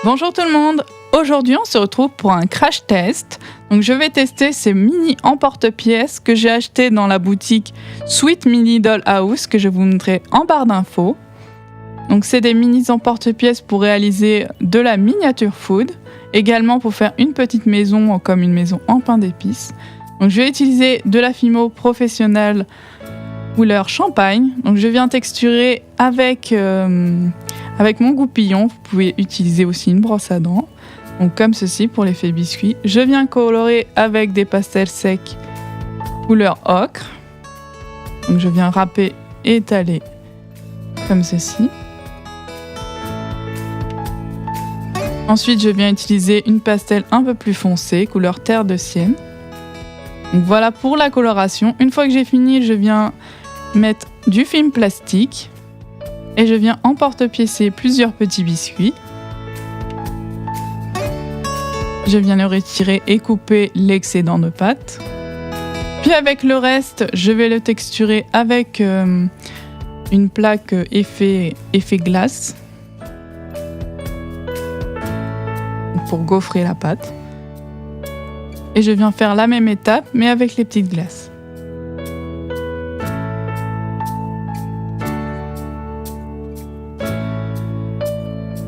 Bonjour tout le monde. Aujourd'hui on se retrouve pour un crash test. Donc je vais tester ces mini emporte-pièces que j'ai acheté dans la boutique Sweet Mini Dollhouse que je vous montrerai en barre d'infos. Donc c'est des mini emporte-pièces pour réaliser de la miniature food, également pour faire une petite maison comme une maison en pain d'épices. Donc je vais utiliser de la Fimo professionnelle couleur champagne. Donc je viens texturer avec mon goupillon. Vous pouvez utiliser aussi une brosse à dents. Donc comme ceci pour l'effet biscuit. Je viens colorer avec des pastels secs couleur ocre. Donc je viens râper et étaler comme ceci. Ensuite je viens utiliser une pastel un peu plus foncée couleur terre de sienne. Donc voilà pour la coloration. Une fois que j'ai fini, je viens mettre du film plastique et je viens emporte-piécer plusieurs petits biscuits. Je viens le retirer et couper l'excédent de pâte. Puis avec le reste, je vais le texturer avec une plaque effet glace pour gaufrer la pâte. Et je viens faire la même étape mais avec les petites glaces.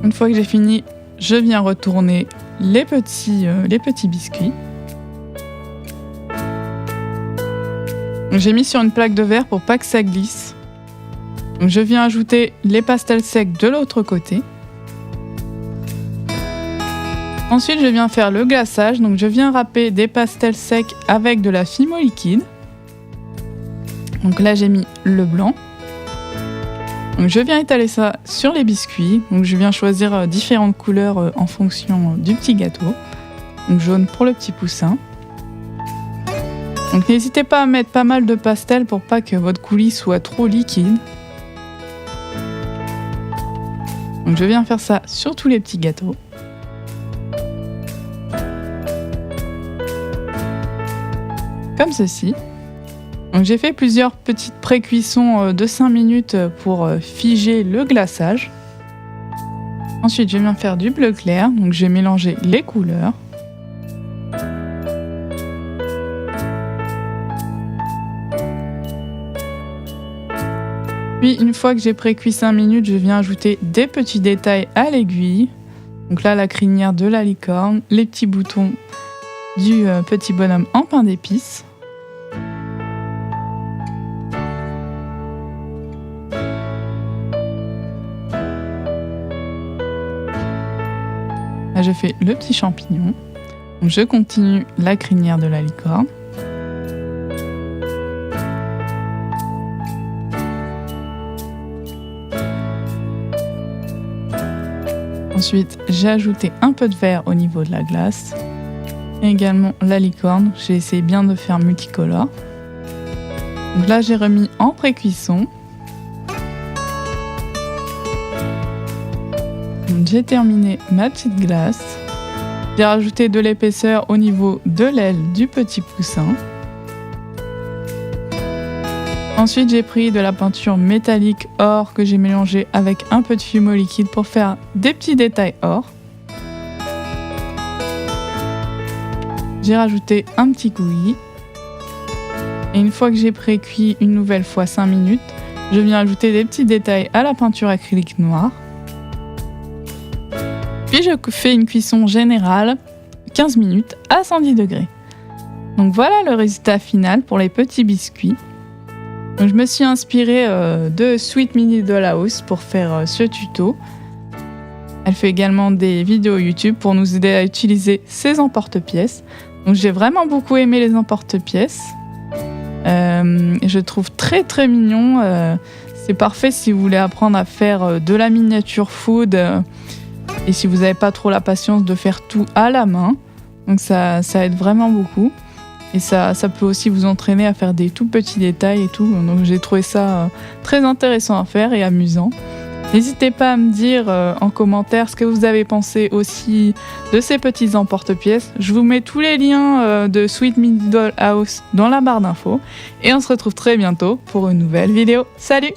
Une fois que j'ai fini, je viens retourner les petits biscuits. J'ai mis sur une plaque de verre pour pas que ça glisse. Donc je viens ajouter les pastels secs de l'autre côté. Ensuite, je viens faire le glaçage. Donc je viens râper des pastels secs avec de la Fimo liquide. Donc là, j'ai mis le blanc. Donc je viens étaler ça sur les biscuits. Donc je viens choisir différentes couleurs en fonction du petit gâteau. Donc jaune pour le petit poussin. Donc n'hésitez pas à mettre pas mal de pastel pour pas que votre coulis soit trop liquide. Donc je viens faire ça sur tous les petits gâteaux. Comme ceci. Donc j'ai fait plusieurs petites pré-cuissons de 5 minutes pour figer le glaçage. Ensuite, je viens faire du bleu clair. Donc j'ai mélangé les couleurs. Puis une fois que j'ai pré-cuit 5 minutes, je viens ajouter des petits détails à l'aiguille. Donc là, la crinière de la licorne, les petits boutons du petit bonhomme en pain d'épices. Là, je fais le petit champignon. Donc, je continue la crinière de la licorne. Ensuite, j'ai ajouté un peu de vert au niveau de la glace. Et également la licorne. J'ai essayé bien de faire multicolore. Donc là, j'ai remis en pré-cuisson. J'ai terminé ma petite glace. J'ai rajouté de l'épaisseur au niveau de l'aile du petit poussin. Ensuite, j'ai pris de la peinture métallique or que j'ai mélangé avec un peu de Fimo liquide pour faire des petits détails or. J'ai rajouté un petit coulis. Et une fois que j'ai pré-cuit une nouvelle fois 5 minutes, je viens ajouter des petits détails à la peinture acrylique noire. Puis je fais une cuisson générale, 15 minutes à 110 degrés. Donc voilà le résultat final pour les petits biscuits. Donc je me suis inspirée de Sweet Mini Dollhouse pour faire ce tuto. Elle fait également des vidéos YouTube pour nous aider à utiliser ces emporte-pièces. Donc j'ai vraiment beaucoup aimé les emporte-pièces. Je trouve très très mignon. C'est parfait si vous voulez apprendre à faire de la miniature food. Et si vous n'avez pas trop la patience de faire tout à la main, donc ça aide vraiment beaucoup. Et ça peut aussi vous entraîner à faire des tout petits détails et tout. Donc j'ai trouvé ça très intéressant à faire et amusant. N'hésitez pas à me dire en commentaire ce que vous avez pensé aussi de ces petits emporte-pièces. Je vous mets tous les liens de Sweet Mini Dollhouse dans la barre d'infos. Et on se retrouve très bientôt pour une nouvelle vidéo. Salut!